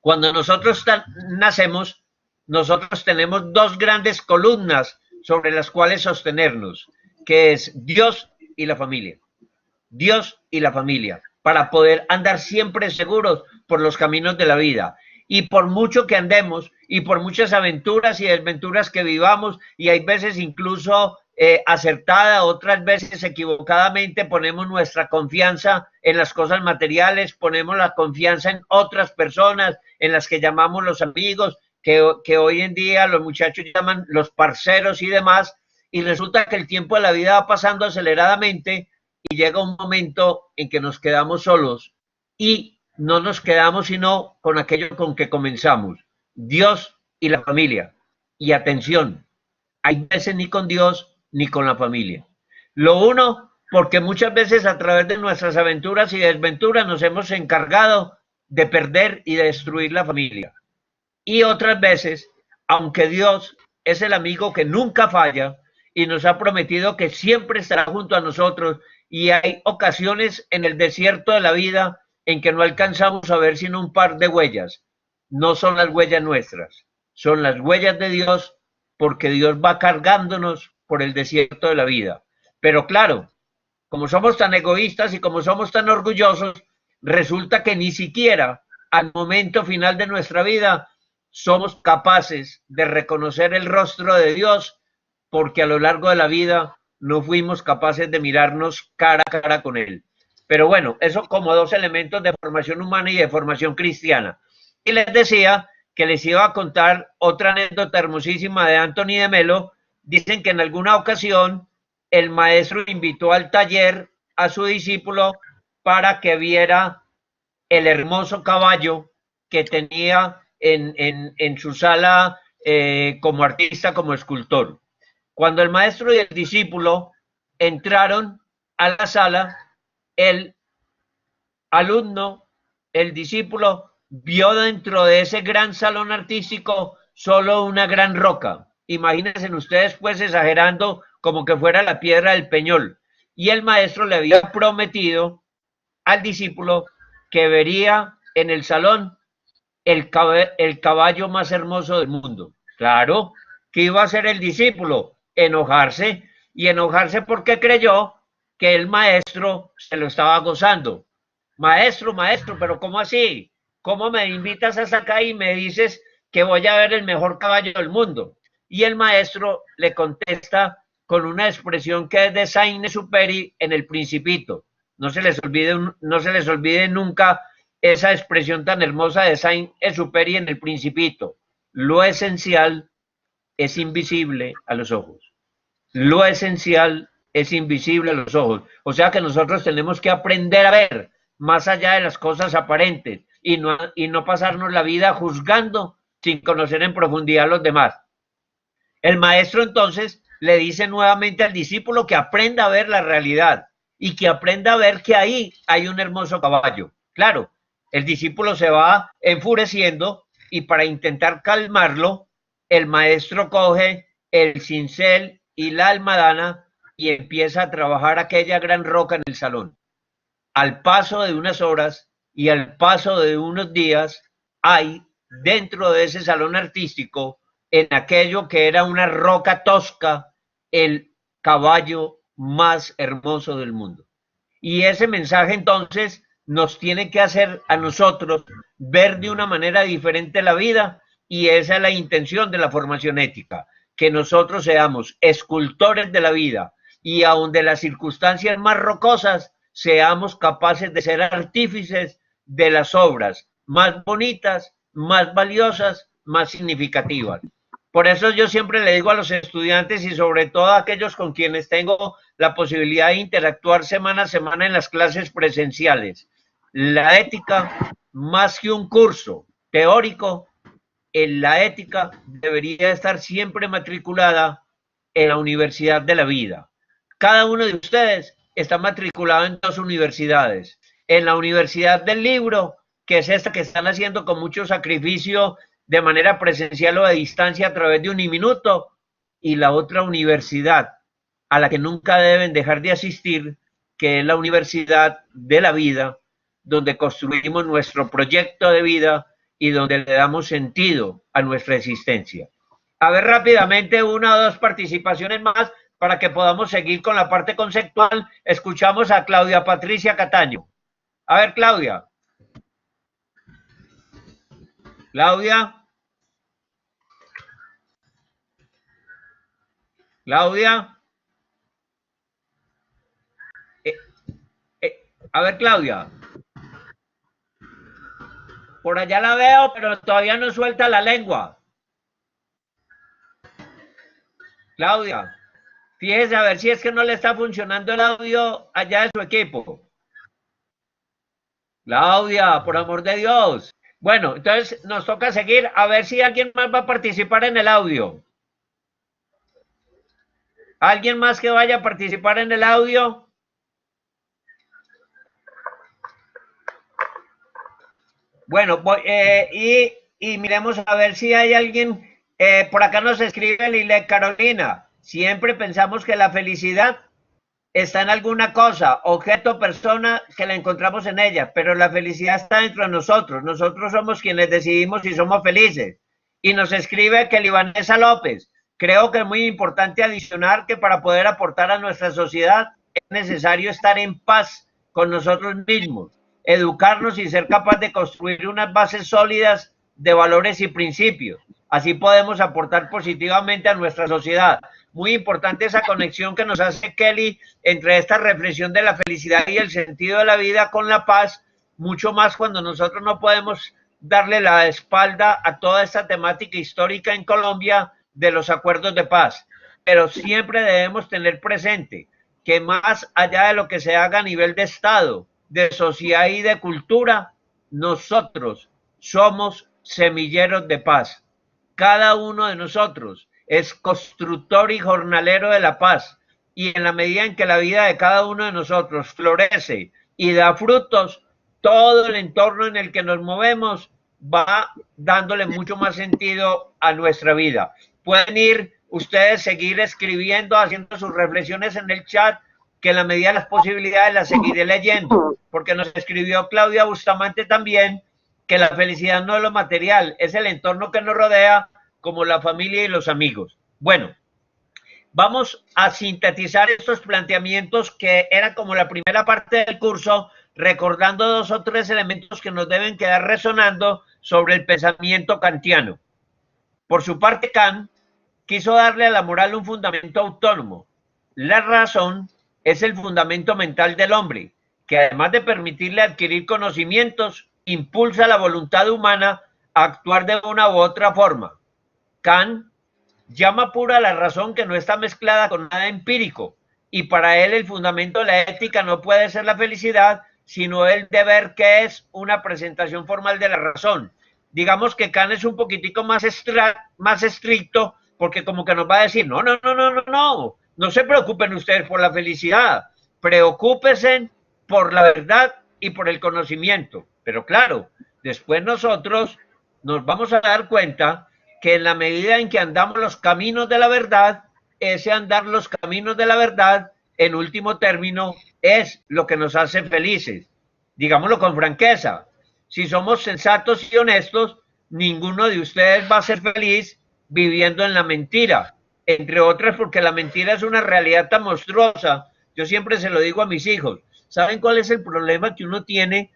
cuando nosotros nacemos, nosotros tenemos dos grandes columnas sobre las cuales sostenernos, que es Dios y la familia. Dios y la familia, para poder andar siempre seguros por los caminos de la vida. Y por mucho que andemos, y por muchas aventuras y desventuras que vivamos, y hay veces incluso acertada, otras veces equivocadamente, ponemos nuestra confianza en las cosas materiales, ponemos la confianza en otras personas, en las que llamamos los amigos, que hoy en día los muchachos llaman los parceros y demás, y resulta que el tiempo de la vida va pasando aceleradamente y llega un momento en que nos quedamos solos y no nos quedamos sino con aquello con que comenzamos, Dios y la familia. Y atención, hay veces ni con Dios ni con la familia. Lo uno, porque muchas veces a través de nuestras aventuras y desventuras nos hemos encargado de perder y de destruir la familia. Y otras veces, aunque Dios es el amigo que nunca falla y nos ha prometido que siempre estará junto a nosotros, y hay ocasiones en el desierto de la vida en que no alcanzamos a ver sino un par de huellas. No son las huellas nuestras, son las huellas de Dios, porque Dios va cargándonos por el desierto de la vida. Pero claro, como somos tan egoístas y como somos tan orgullosos, resulta que ni siquiera al momento final de nuestra vida somos capaces de reconocer el rostro de Dios, porque a lo largo de la vida no fuimos capaces de mirarnos cara a cara con Él. Pero bueno, eso como dos elementos de formación humana y de formación cristiana. Y les decía que les iba a contar otra anécdota hermosísima de Anthony de Melo. Dicen que en alguna ocasión el maestro invitó al taller a su discípulo para que viera el hermoso caballo que tenía en su sala como artista, como escultor. Cuando el maestro y el discípulo entraron a la sala, el alumno, el discípulo, vio dentro de ese gran salón artístico solo una gran roca. Imagínense ustedes, pues, exagerando como que fuera la piedra del Peñol. Y el maestro le había prometido al discípulo que vería en el salón el caballo más hermoso del mundo. Claro, ¿qué iba a hacer el discípulo? Enojarse, y enojarse porque creyó que el maestro se lo estaba gozando. Maestro, pero ¿cómo así? ¿Cómo me invitas hasta acá y me dices que voy a ver el mejor caballo del mundo? Y el maestro le contesta con una expresión que es de Saint-Exupéry en El Principito. No se les olvide nunca esa expresión tan hermosa de Saint-Exupéry en El Principito. Lo esencial es invisible a los ojos. Lo esencial es invisible a los ojos. O sea que nosotros tenemos que aprender a ver más allá de las cosas aparentes y no pasarnos la vida juzgando sin conocer en profundidad a los demás. El maestro entonces le dice nuevamente al discípulo que aprenda a ver la realidad y que aprenda a ver que ahí hay un hermoso caballo. Claro, el discípulo se va enfureciendo y para intentar calmarlo, el maestro coge el cincel y la almadana y empieza a trabajar aquella gran roca en el salón. Al paso de unas horas y al paso de unos días, hay dentro de ese salón artístico, en aquello que era una roca tosca, el caballo más hermoso del mundo. Y ese mensaje entonces nos tiene que hacer a nosotros ver de una manera diferente la vida, y esa es la intención de la formación ética, que nosotros seamos escultores de la vida y aun de las circunstancias más rocosas seamos capaces de ser artífices de las obras más bonitas, más valiosas, más significativas. Por eso yo siempre le digo a los estudiantes y sobre todo a aquellos con quienes tengo la posibilidad de interactuar semana a semana en las clases presenciales, la ética, más que un curso teórico, en la ética debería estar siempre matriculada en la universidad de la vida. Cada uno de ustedes está matriculado en 2 universidades. En la universidad del libro, que es esta que están haciendo con mucho sacrificio de manera presencial o a distancia a través de Uniminuto, y la otra universidad a la que nunca deben dejar de asistir, que es la universidad de la vida, donde construimos nuestro proyecto de vida y donde le damos sentido a nuestra existencia. A ver rápidamente 1 o 2 participaciones más para que podamos seguir con la parte conceptual. Escuchamos a Claudia Patricia Cataño. A ver, Claudia. Claudia. Claudia. A ver, Claudia. Por allá la veo, pero todavía no suelta la lengua. Claudia, fíjese a ver si es que no le está funcionando el audio allá de su equipo. Claudia, por amor de Dios. Bueno, entonces nos toca seguir a ver si alguien más va a participar en el audio. ¿Alguien más que vaya a participar en el audio? Bueno, y miremos a ver si hay alguien. Por acá nos escribe Lile Carolina. Siempre pensamos que la felicidad está en alguna cosa, objeto, persona, que la encontramos en ella, pero la felicidad está dentro de nosotros. Nosotros somos quienes decidimos si somos felices. Y nos escribe que Libanesa López. Creo que es muy importante adicionar que para poder aportar a nuestra sociedad es necesario estar en paz con nosotros mismos, educarnos y ser capaz de construir unas bases sólidas de valores y principios. Así podemos aportar positivamente a nuestra sociedad. Muy importante esa conexión que nos hace Kelly entre esta reflexión de la felicidad y el sentido de la vida con la paz, mucho más cuando nosotros no podemos darle la espalda a toda esta temática histórica en Colombia de los acuerdos de paz. Pero siempre debemos tener presente que más allá de lo que se haga a nivel de Estado, de sociedad y de cultura, nosotros somos semilleros de paz. Cada uno de nosotros es constructor y jornalero de la paz, y en la medida en que la vida de cada uno de nosotros florece y da frutos, todo el entorno en el que nos movemos va dándole mucho más sentido a nuestra vida. Pueden ir ustedes seguir escribiendo, haciendo sus reflexiones en el chat, que en la medida de las posibilidades las seguiré leyendo, porque nos escribió Claudia Bustamante también, que la felicidad no es lo material, es el entorno que nos rodea, como la familia y los amigos. Bueno, vamos a sintetizar estos planteamientos que eran como la primera parte del curso, recordando 2 o 3 elementos que nos deben quedar resonando sobre el pensamiento kantiano. Por su parte, Kant quiso darle a la moral un fundamento autónomo. La razón es el fundamento mental del hombre, que además de permitirle adquirir conocimientos, impulsa la voluntad humana a actuar de una u otra forma. Kant llama pura la razón que no está mezclada con nada empírico, y para él el fundamento de la ética no puede ser la felicidad, sino el deber, que es una presentación formal de la razón. Digamos que Kant es un poquitico más estricto, porque como que nos va a decir, no se preocupen ustedes por la felicidad, preocúpense por la verdad y por el conocimiento. Pero claro, después nosotros nos vamos a dar cuenta que en la medida en que andamos los caminos de la verdad, ese andar los caminos de la verdad, en último término, es lo que nos hace felices. Digámoslo con franqueza, si somos sensatos y honestos, ninguno de ustedes va a ser feliz viviendo en la mentira, entre otras porque la mentira es una realidad tan monstruosa. Yo siempre se lo digo a mis hijos, ¿saben cuál es el problema que uno tiene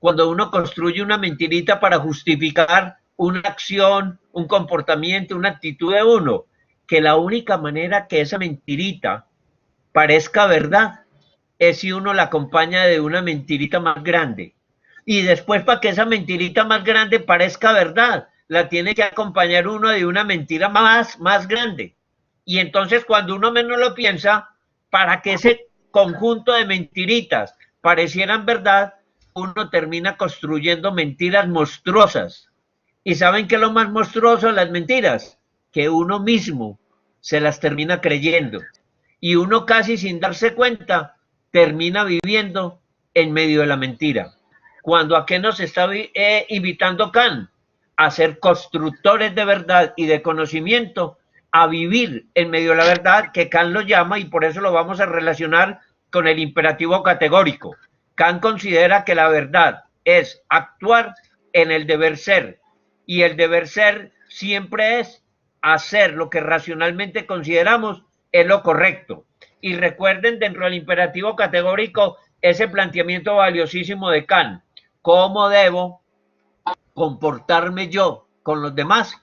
cuando uno construye una mentirita para justificar una acción, un comportamiento, una actitud de uno, que la única manera que esa mentirita parezca verdad es si uno la acompaña de una mentirita más grande. Y después, para que esa mentirita más grande parezca verdad, la tiene que acompañar uno de una mentira más grande. Y entonces, cuando uno menos lo piensa, para que ese conjunto de mentiritas parecieran verdad, uno termina construyendo mentiras monstruosas. ¿Y saben qué es lo más monstruoso de las mentiras? Que uno mismo se las termina creyendo. Y uno casi sin darse cuenta termina viviendo en medio de la mentira. Cuando a qué nos está invitando Kant, a ser constructores de verdad y de conocimiento, a vivir en medio de la verdad, que Kant lo llama, y por eso lo vamos a relacionar con el imperativo categórico. Kant considera que la verdad es actuar en el deber ser, y el deber ser siempre es hacer lo que racionalmente consideramos es lo correcto. Y recuerden, dentro del imperativo categórico, ese planteamiento valiosísimo de Kant: ¿cómo debo comportarme yo con los demás?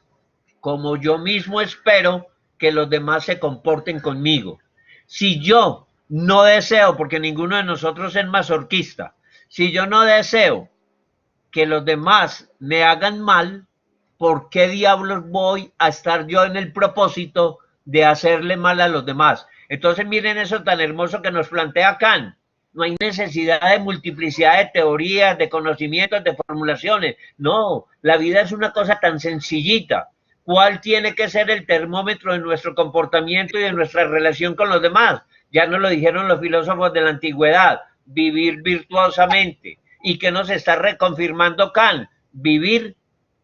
Como yo mismo espero que los demás se comporten conmigo. Si yo no deseo, porque ninguno de nosotros es masoquista, si yo no deseo que los demás me hagan mal, ¿por qué diablos voy a estar yo en el propósito de hacerle mal a los demás? Entonces miren eso tan hermoso que nos plantea Kant. No hay necesidad de multiplicidad de teorías, de conocimientos, de formulaciones. No, la vida es una cosa tan sencillita. ¿Cuál tiene que ser el termómetro de nuestro comportamiento y de nuestra relación con los demás? Ya nos lo dijeron los filósofos de la antigüedad: vivir virtuosamente. ¿Y qué nos está reconfirmando Kant? Vivir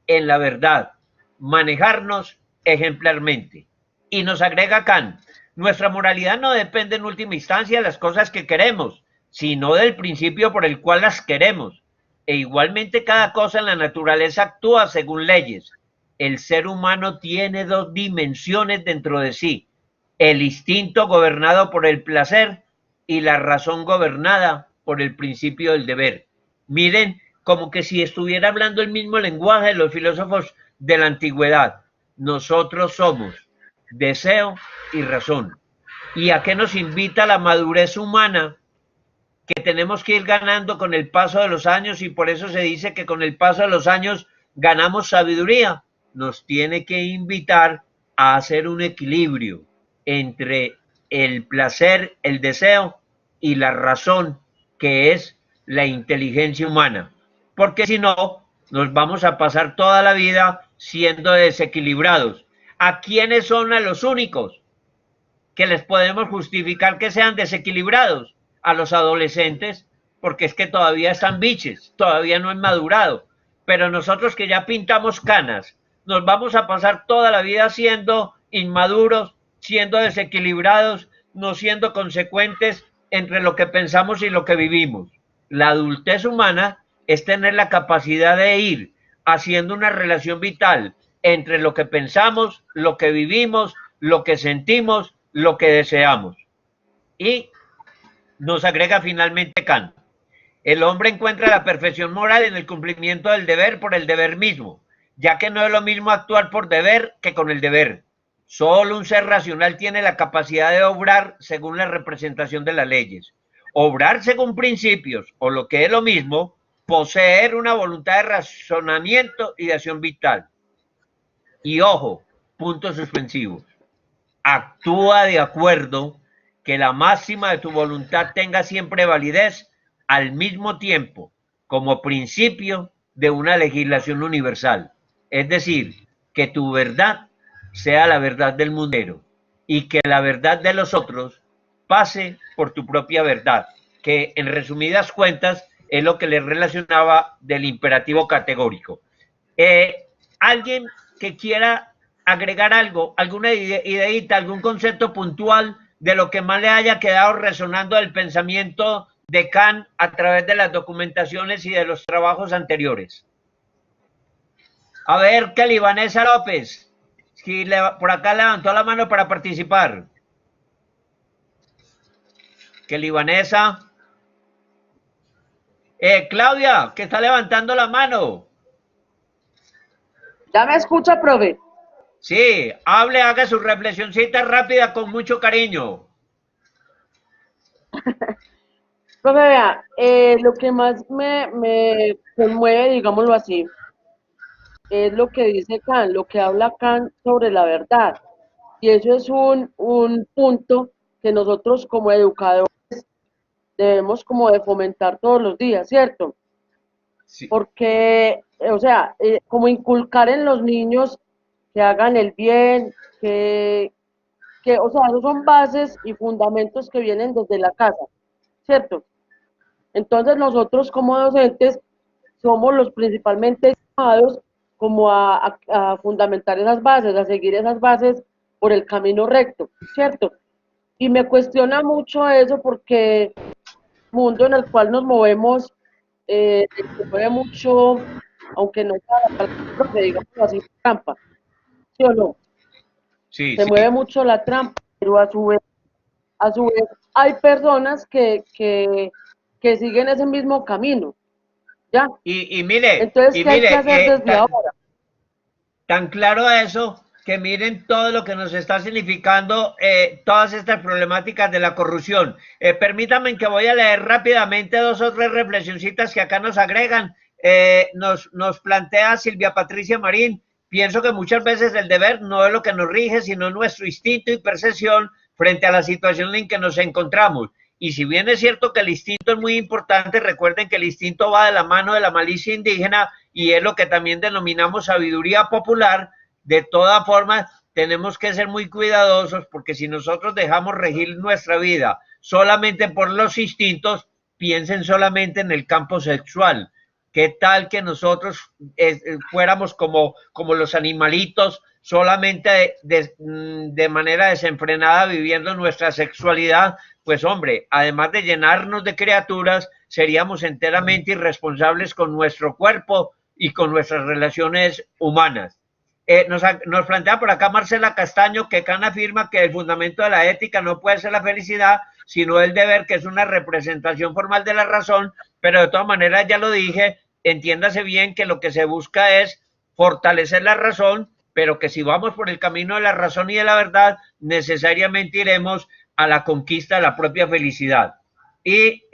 en la verdad, manejarnos ejemplarmente. Y nos agrega Kant: nuestra moralidad no depende en última instancia de las cosas que queremos, sino del principio por el cual las queremos. E igualmente cada cosa en la naturaleza actúa según leyes. El ser humano tiene dos dimensiones dentro de sí: el instinto gobernado por el placer y la razón gobernada por el principio del deber. Miren, como que si estuviera hablando el mismo lenguaje de los filósofos de la antigüedad. Nosotros somos deseo y razón. ¿Y a qué nos invita la madurez humana? Que tenemos que ir ganando con el paso de los años, y por eso se dice que con el paso de los años ganamos sabiduría. Nos tiene que invitar a hacer un equilibrio entre el placer, el deseo y la razón, que es la inteligencia humana. Porque si no, nos vamos a pasar toda la vida siendo desequilibrados. ¿A quiénes son a los únicos que les podemos justificar que sean desequilibrados? A los adolescentes, porque es que todavía están biches, todavía no han madurado. Pero nosotros que ya pintamos canas, nos vamos a pasar toda la vida siendo inmaduros, siendo desequilibrados, no siendo consecuentes entre lo que pensamos y lo que vivimos. La adultez humana es tener la capacidad de ir haciendo una relación vital entre lo que pensamos, lo que vivimos, lo que sentimos, lo que deseamos. Y nos agrega finalmente Kant: el hombre encuentra la perfección moral en el cumplimiento del deber por el deber mismo, ya que no es lo mismo actuar por deber que con el deber. Solo un ser racional tiene la capacidad de obrar según la representación de las leyes. Obrar según principios, o lo que es lo mismo, poseer una voluntad de razonamiento y de acción vital. Y ojo, puntos suspensivos: actúa de acuerdo que la máxima de tu voluntad tenga siempre validez al mismo tiempo como principio de una legislación universal. Es decir, que tu verdad sea la verdad del mundero y que la verdad de los otros pase por tu propia verdad, que en resumidas cuentas es lo que les relacionaba del imperativo categórico. ¿Alguien que quiera agregar algo, alguna ideita, algún concepto puntual de lo que más le haya quedado resonando del pensamiento de Kant a través de las documentaciones y de los trabajos anteriores? A ver, Kelly Vanessa López, si por acá levantó la mano para participar. Kelly Vanessa. Claudia, que está levantando la mano. ¿Ya me escucha, profe? Sí, hable, haga su reflexioncita rápida con mucho cariño. Profe, vea, lo que más me conmueve, digámoslo así, es lo que dice Kant, lo que habla Kant sobre la verdad. Y eso es un punto que nosotros como educadores debemos como de fomentar todos los días, ¿cierto? Sí. Porque, o sea, como inculcar en los niños que hagan el bien, o sea, esos son bases y fundamentos que vienen desde la casa, ¿cierto? Entonces nosotros como docentes somos los principalmente llamados como a fundamentar esas bases, a seguir esas bases por el camino recto, ¿cierto? Y me cuestiona mucho eso porque el mundo en el cual nos movemos se mueve mucho, aunque no sea la palabra, que digamos así, trampa, ¿sí o no? Sí, Se sí. mueve mucho la trampa, pero a su vez hay personas que siguen ese mismo camino, ¿ya? Y mire, Entonces, ¿qué hay que hacer desde ahora? tan claro eso, que miren todo lo que nos está significando todas estas problemáticas de la corrupción. Permítanme que voy a leer rápidamente dos o tres reflexioncitas que acá nos agregan. Nos plantea Silvia Patricia Marín, pienso que muchas veces el deber no es lo que nos rige, sino nuestro instinto y percepción frente a la situación en que nos encontramos. Y si bien es cierto que el instinto es muy importante, recuerden que el instinto va de la mano de la malicia indígena y es lo que también denominamos sabiduría popular. De todas formas, tenemos que ser muy cuidadosos porque si nosotros dejamos regir nuestra vida solamente por los instintos, piensen solamente en el campo sexual. ¿Qué tal que nosotros fuéramos como los animalitos, solamente de manera desenfrenada viviendo nuestra sexualidad? Pues hombre, además de llenarnos de criaturas, seríamos enteramente irresponsables con nuestro cuerpo y con nuestras relaciones humanas. Nos plantea por acá Marcela Castaño que Kant afirma que el fundamento de la ética no puede ser la felicidad, sino el deber, que es una representación formal de la razón, pero de todas maneras ya lo dije, entiéndase bien que lo que se busca es fortalecer la razón, pero que si vamos por el camino de la razón y de la verdad, necesariamente iremos a la conquista de la propia felicidad. Y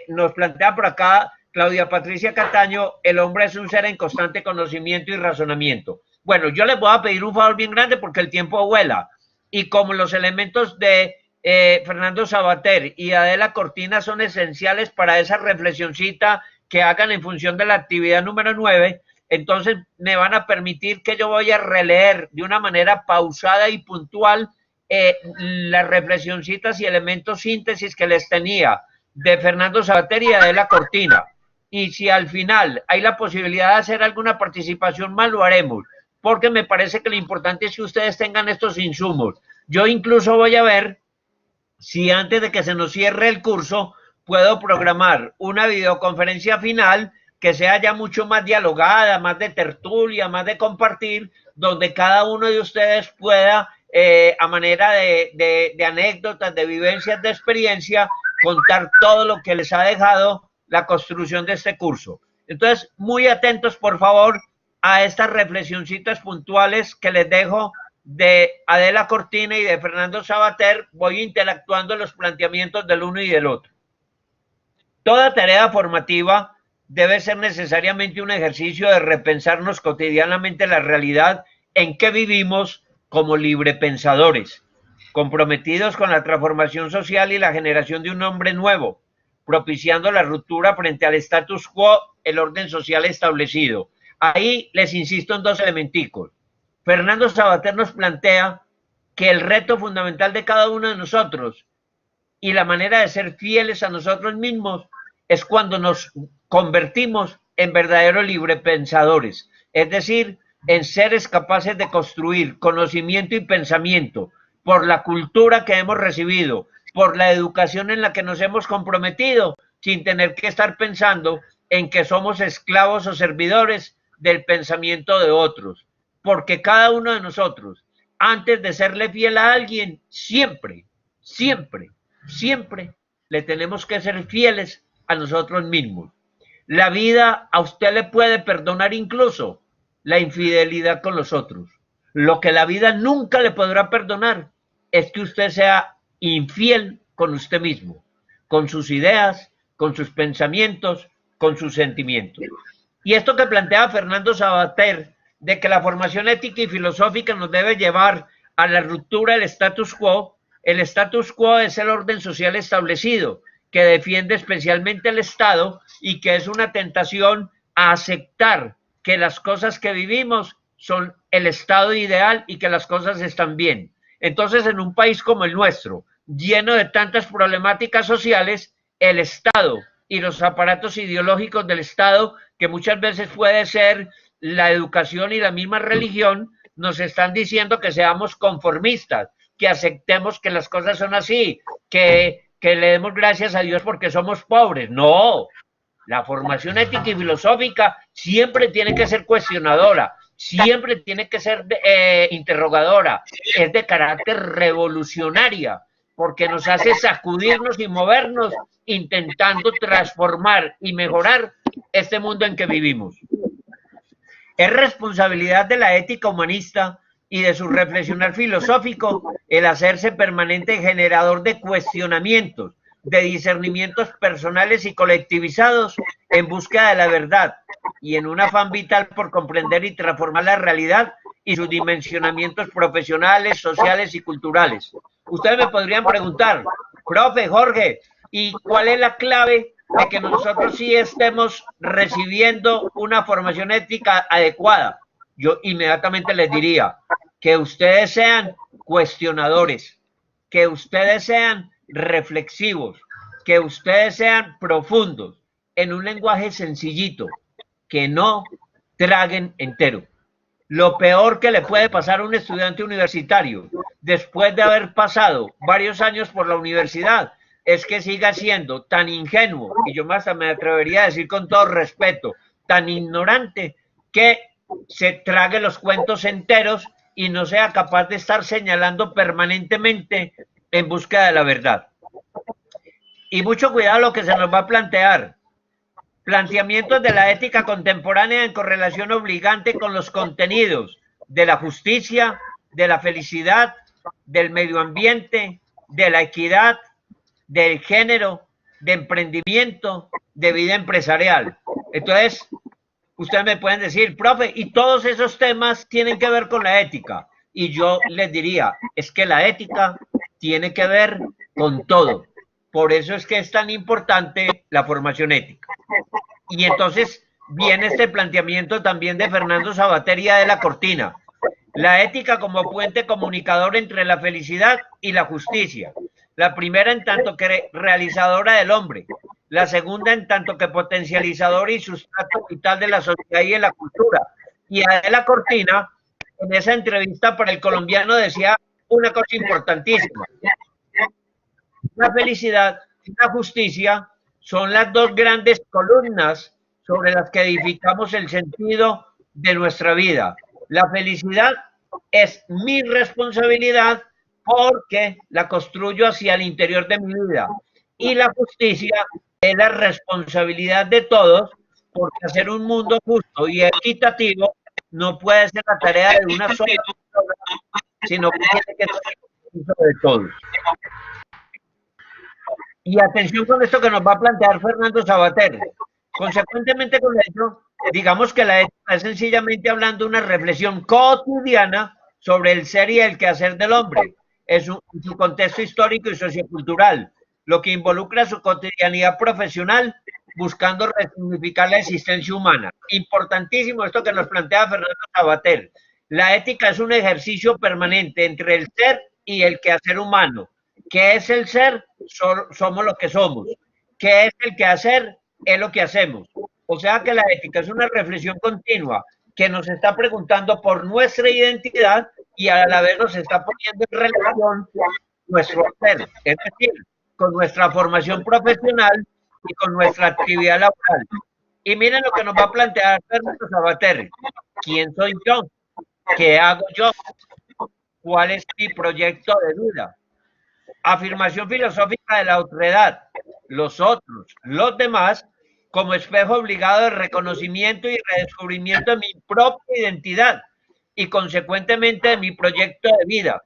nos plantea por acá Claudia Patricia Cataño, el hombre es un ser en constante conocimiento y razonamiento. Bueno, yo les voy a pedir un favor bien grande porque el tiempo vuela. Y como los elementos de Fernando Sabater y Adela Cortina son esenciales para esa reflexioncita que hagan en función de la actividad número 9, entonces me van a permitir que yo voy a releer de una manera pausada y puntual las reflexioncitas y elementos síntesis que les tenía de Fernando Sabater y Adela Cortina. Y si al final hay la posibilidad de hacer alguna participación más, lo haremos, porque me parece que lo importante es que ustedes tengan estos insumos. Yo incluso voy a ver si antes de que se nos cierre el curso puedo programar una videoconferencia final que sea ya mucho más dialogada, más de tertulia, más de compartir, donde cada uno de ustedes pueda, a manera de anécdotas, de vivencias, de experiencia, contar todo lo que les ha dejado la construcción de este curso. Entonces, muy atentos, por favor, a estas reflexioncitas puntuales que les dejo de Adela Cortina y de Fernando Sabater. Voy interactuando los planteamientos del uno y del otro. Toda tarea formativa debe ser necesariamente un ejercicio de repensarnos cotidianamente la realidad en que vivimos como librepensadores, comprometidos con la transformación social y la generación de un hombre nuevo, propiciando la ruptura frente al status quo, el orden social establecido. Ahí les insisto en dos elementicos. Fernando Sabater nos plantea que el reto fundamental de cada uno de nosotros y la manera de ser fieles a nosotros mismos es cuando nos convertimos en verdaderos librepensadores, es decir, en seres capaces de construir conocimiento y pensamiento por la cultura que hemos recibido, por la educación en la que nos hemos comprometido, sin tener que estar pensando en que somos esclavos o servidores del pensamiento de otros, porque cada uno de nosotros, antes de serle fiel a alguien, siempre, siempre, siempre le tenemos que ser fieles a nosotros mismos. La vida a usted le puede perdonar incluso la infidelidad con los otros. Lo que la vida nunca le podrá perdonar es que usted sea infiel con usted mismo, con sus ideas, con sus pensamientos, con sus sentimientos. Y esto que plantea Fernando Savater, de que la formación ética y filosófica nos debe llevar a la ruptura del status quo. El status quo es el orden social establecido, que defiende especialmente el Estado y que es una tentación a aceptar que las cosas que vivimos son el estado ideal y que las cosas están bien. Entonces, en un país como el nuestro, lleno de tantas problemáticas sociales, el Estado y los aparatos ideológicos del Estado, que muchas veces puede ser la educación y la misma religión, nos están diciendo que seamos conformistas, que aceptemos que las cosas son así, que le demos gracias a Dios porque somos pobres. No, la formación ética y filosófica siempre tiene que ser cuestionadora, siempre tiene que ser interrogadora, es de carácter revolucionaria, porque nos hace sacudirnos y movernos intentando transformar y mejorar este mundo en que vivimos. Es responsabilidad de la ética humanista y de su reflexionar filosófico el hacerse permanente generador de cuestionamientos, de discernimientos personales y colectivizados en búsqueda de la verdad y en un afán vital por comprender y transformar la realidad y sus dimensionamientos profesionales, sociales y culturales. Ustedes me podrían preguntar, profe Jorge, ¿y cuál es la clave de que nosotros sí estemos recibiendo una formación ética adecuada? Yo inmediatamente les diría que ustedes sean cuestionadores, que ustedes sean reflexivos, que ustedes sean profundos, en un lenguaje sencillito, que no traguen entero. Lo peor que le puede pasar a un estudiante universitario después de haber pasado varios años por la universidad es que siga siendo tan ingenuo, y yo más me atrevería a decir con todo respeto, tan ignorante, que se trague los cuentos enteros y no sea capaz de estar señalando permanentemente en búsqueda de la verdad. Y mucho cuidado lo que se nos va a plantear. Planteamientos de la ética contemporánea en correlación obligante con los contenidos de la justicia, de la felicidad, del medio ambiente, de la equidad, del género, de emprendimiento, de vida empresarial. Entonces, ustedes me pueden decir, profe, y todos esos temas tienen que ver con la ética. Y yo les diría, es que la ética tiene que ver con todo. Por eso es que es tan importante la formación ética. Y entonces viene este planteamiento también de Fernando Savater y de la Cortina. La ética como puente comunicador entre la felicidad y la justicia. La primera en tanto que realizadora del hombre. La segunda en tanto que potencializadora y sustrato vital de la sociedad y de la cultura. Y Adela Cortina, en esa entrevista para El Colombiano, decía una cosa importantísima. La felicidad y la justicia son las dos grandes columnas sobre las que edificamos el sentido de nuestra vida. La felicidad es mi responsabilidad porque la construyo hacia el interior de mi vida. Y la justicia es la responsabilidad de todos, porque hacer un mundo justo y equitativo no puede ser la tarea de una sola persona, sino que tiene que ser de todos. Y atención con esto que nos va a plantear Fernando Savater. Consecuentemente con ello, digamos que la ética es sencillamente hablando una reflexión cotidiana sobre el ser y el quehacer del hombre, en su contexto histórico y sociocultural, lo que involucra su cotidianidad profesional, buscando resignificar la existencia humana. Importantísimo esto que nos plantea Fernando Savater. La ética es un ejercicio permanente entre el ser y el quehacer humano. ¿Qué es el ser? Somos lo que somos. ¿Qué es el quehacer? Es lo que hacemos. O sea que la ética es una reflexión continua que nos está preguntando por nuestra identidad y a la vez nos está poniendo en relación nuestro ser, es decir, con nuestra formación profesional y con nuestra actividad laboral. Y miren lo que nos va a plantear Fernando Savater. ¿Quién soy yo? ¿Qué hago yo? ¿Cuál es mi proyecto de vida? Afirmación filosófica de la otredad. Los otros, los demás, como espejo obligado de reconocimiento y redescubrimiento de mi propia identidad y consecuentemente de mi proyecto de vida.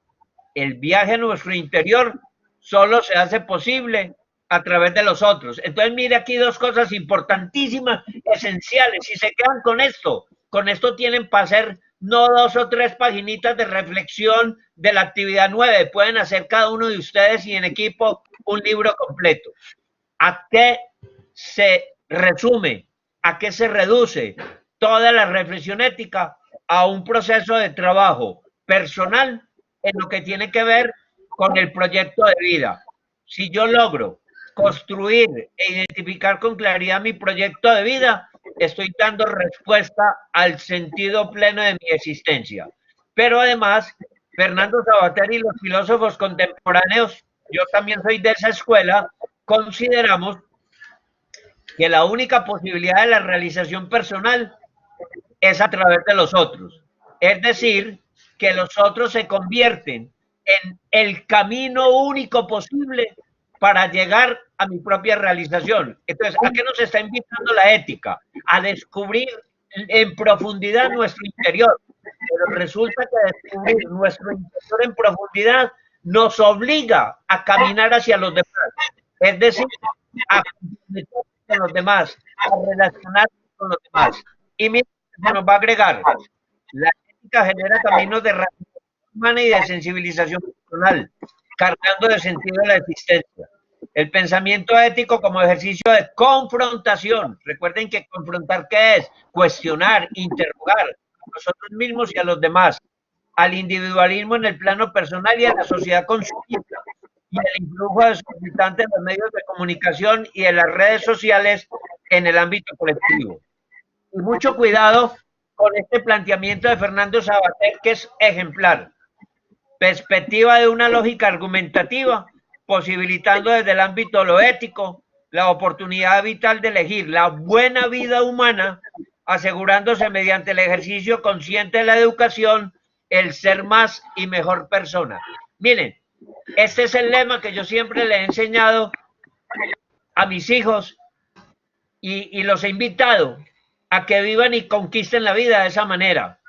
El viaje a nuestro interior solo se hace posible a través de los otros. Entonces, mire aquí dos cosas importantísimas, esenciales. Si se quedan con esto tienen para hacer no 2 o 3 paginitas de reflexión de la actividad 9. Pueden hacer cada uno de ustedes y en equipo un libro completo. ¿A qué se resume? ¿A qué se reduce toda la reflexión ética? A un proceso de trabajo personal en lo que tiene que ver con el proyecto de vida. Si yo logro construir e identificar con claridad mi proyecto de vida, estoy dando respuesta al sentido pleno de mi existencia. Pero además, Fernando Savater y los filósofos contemporáneos, yo también soy de esa escuela, consideramos que la única posibilidad de la realización personal es a través de los otros. Es decir, que los otros se convierten en el camino único posible para llegar a mi propia realización. Entonces, ¿a qué nos está invitando la ética? A descubrir en profundidad nuestro interior. Pero resulta que descubrir nuestro interior en profundidad nos obliga a caminar hacia los demás. Es decir, a comprometernos con los demás, a relacionarnos con los demás. Y mira, se nos va a agregar. La ética genera caminos de realización humana y de sensibilización personal, cargando de sentido la existencia. El pensamiento ético como ejercicio de confrontación. Recuerden que confrontar, ¿qué es? Cuestionar, interrogar a nosotros mismos y a los demás, al individualismo en el plano personal y a la sociedad consumista, y el influjo desorbitante de los medios de comunicación y de las redes sociales en el ámbito colectivo. Y mucho cuidado con este planteamiento de Fernando Savater, que es ejemplar. Perspectiva de una lógica argumentativa, posibilitando desde el ámbito de lo ético la oportunidad vital de elegir la buena vida humana, asegurándose mediante el ejercicio consciente de la educación el ser más y mejor persona. Miren, este es el lema que yo siempre le he enseñado a mis hijos y los he invitado a que vivan y conquisten la vida de esa manera.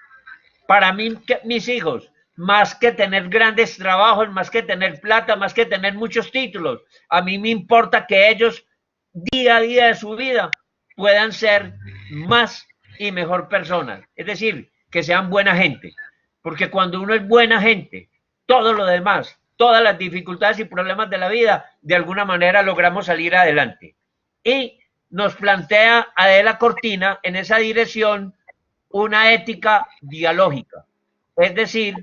Para mí, mis hijos, más que tener grandes trabajos, más que tener plata, más que tener muchos títulos, a mí me importa que ellos día a día de su vida puedan ser más y mejor personas. Es decir, que sean buena gente. Porque cuando uno es buena gente, todo lo demás, todas las dificultades y problemas de la vida, de alguna manera logramos salir adelante. Y nos plantea Adela Cortina en esa dirección una ética dialógica. Es decir,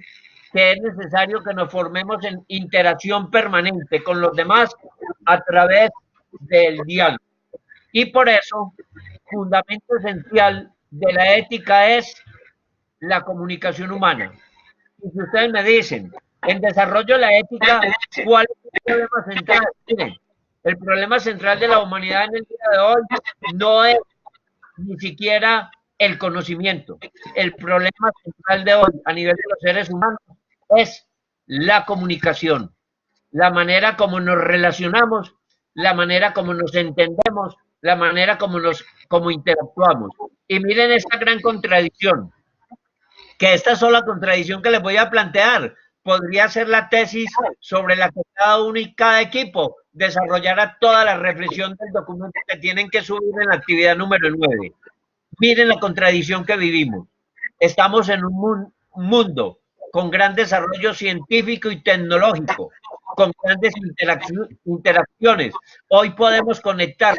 que es necesario que nos formemos en interacción permanente con los demás a través del diálogo. Y por eso, fundamento esencial de la ética es la comunicación humana. Y si ustedes me dicen, en desarrollo de la ética, ¿cuál es el problema central? Miren, el problema central de la humanidad en el día de hoy no es ni siquiera el conocimiento. El problema central de hoy a nivel de los seres humanos es la comunicación, la manera como nos relacionamos, la manera como nos entendemos, la manera como interactuamos. Y miren esta gran contradicción, que esta sola contradicción que les voy a plantear podría ser la tesis sobre la que cada uno y cada equipo desarrollara toda la reflexión del documento que tienen que subir en la actividad número 9. Miren la contradicción que vivimos. Estamos en un mundo con gran desarrollo científico y tecnológico, con grandes interacciones. Hoy podemos conectar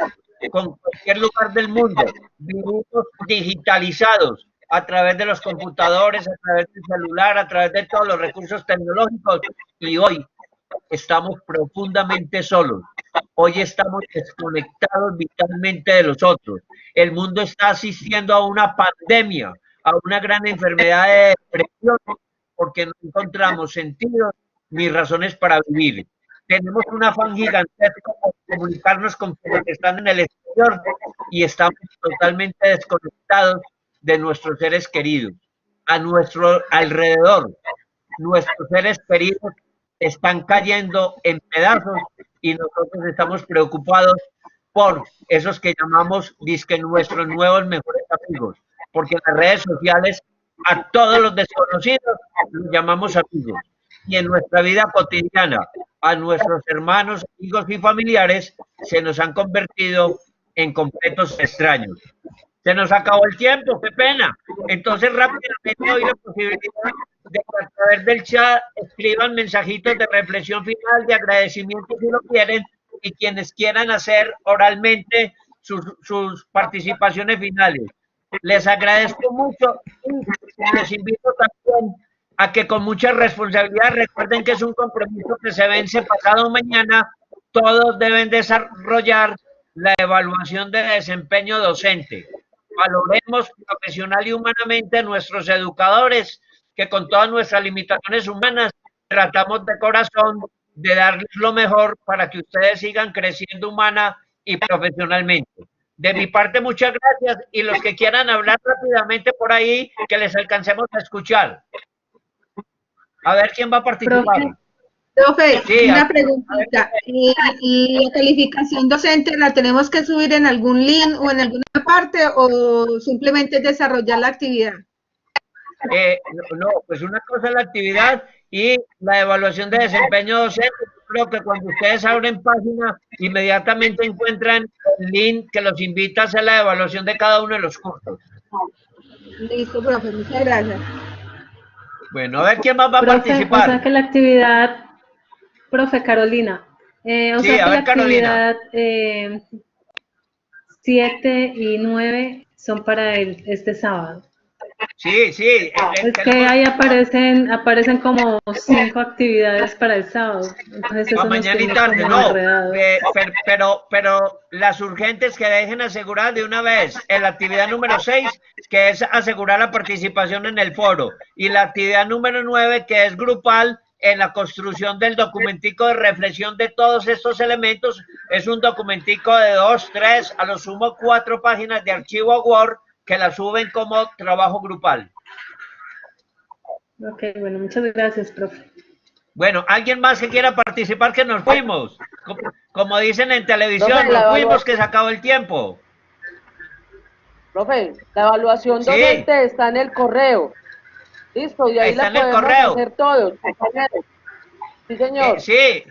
con cualquier lugar del mundo, vivimos digitalizados a través de los computadores, a través del celular, a través de todos los recursos tecnológicos, y hoy estamos profundamente solos. Hoy estamos desconectados vitalmente de los otros. El mundo está asistiendo a una pandemia, a una gran enfermedad de depresión, porque no encontramos sentido ni razones para vivir. Tenemos un afán gigantesco por comunicarnos con quienes están en el exterior y estamos totalmente desconectados de nuestros seres queridos. A nuestro alrededor, nuestros seres queridos están cayendo en pedazos y nosotros estamos preocupados por esos que llamamos dizque nuestros nuevos mejores amigos, porque en las redes sociales a todos los desconocidos los llamamos amigos, y en nuestra vida cotidiana a nuestros hermanos, amigos y familiares se nos han convertido en completos extraños. Se nos acabó el tiempo, qué pena. Entonces rápidamente doy la posibilidad de que a través del chat escriban mensajitos de reflexión final, de agradecimiento si lo quieren, y quienes quieran hacer oralmente sus participaciones finales. Les agradezco mucho y les invito también a que con mucha responsabilidad recuerden que es un compromiso que se vence pasado mañana. Todos deben desarrollar la evaluación de desempeño docente. Valoremos profesional y humanamente a nuestros educadores, que con todas nuestras limitaciones humanas tratamos de corazón de darles lo mejor para que ustedes sigan creciendo humana y profesionalmente. De mi parte, muchas gracias, y los que quieran hablar rápidamente por ahí, que les alcancemos a escuchar. A ver quién va a participar. Profe, Sí, una preguntita. ¿Y la calificación docente la tenemos que subir en algún link o en alguna parte o simplemente desarrollar la actividad? No, pues una cosa es la actividad y la evaluación de desempeño docente. Creo que cuando ustedes abren página, inmediatamente encuentran el link que los invita a hacer la evaluación de cada uno de los cursos. Listo, profe, muchas gracias. Bueno, a ver quién más va a Profe, participar. o sea que la actividad, profe Carolina, o Sí, sea a que ver, la Carolina. actividad 7 y 9 son para este sábado. Sí, sí. Es que ahí aparecen como 5 actividades para el sábado. Entonces eso A nos mañana y tiene tarde, como no. enredados. Pero las urgentes que dejen asegurar de una vez en la actividad número 6, que es asegurar la participación en el foro, y la actividad número 9, que es grupal en la construcción del documentico de reflexión de todos estos elementos. Es un documentico de 2, 3, a lo sumo 4 páginas de archivo Word que la suben como trabajo grupal. Ok, bueno, muchas gracias, profe. Bueno, ¿alguien más que quiera participar? Que nos fuimos. Como dicen en televisión, Profe, nos fuimos, que se acabó el tiempo. Profe, la evaluación Sí. docente está en el correo. Listo, y ahí Está la en el podemos correo. hacer todos, compañeros. Sí, señor. Sí,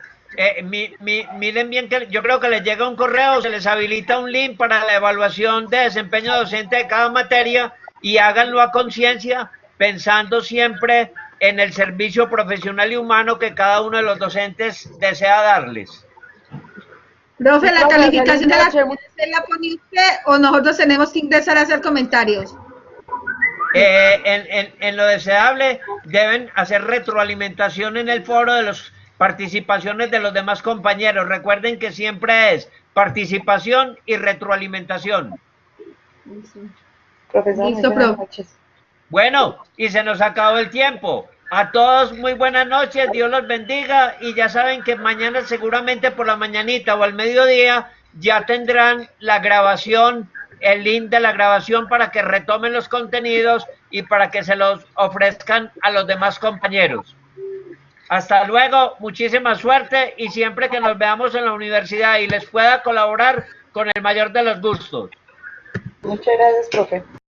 miren bien que yo creo que les llega un correo, se les habilita un link para la evaluación de desempeño docente de cada materia, y háganlo a conciencia, pensando siempre en el servicio profesional y humano que cada uno de los docentes desea darles. Profe, ¿la Profe, calificación de la feliz noche. actividad se la pone usted o nosotros tenemos que ingresar a hacer comentarios? En lo deseable deben hacer retroalimentación en el foro de las participaciones de los demás compañeros. Recuerden que siempre es participación y retroalimentación. Profesor, muy Listo, buenas profe. noches. Bueno, y se nos acabó el tiempo. A todos muy buenas noches, Dios los bendiga, y ya saben que mañana seguramente por la mañanita o al mediodía ya tendrán la grabación, el link de la grabación para que retomen los contenidos y para que se los ofrezcan a los demás compañeros. Hasta luego, muchísima suerte, y siempre que nos veamos en la universidad y les pueda colaborar, con el mayor de los gustos. Muchas gracias, profe.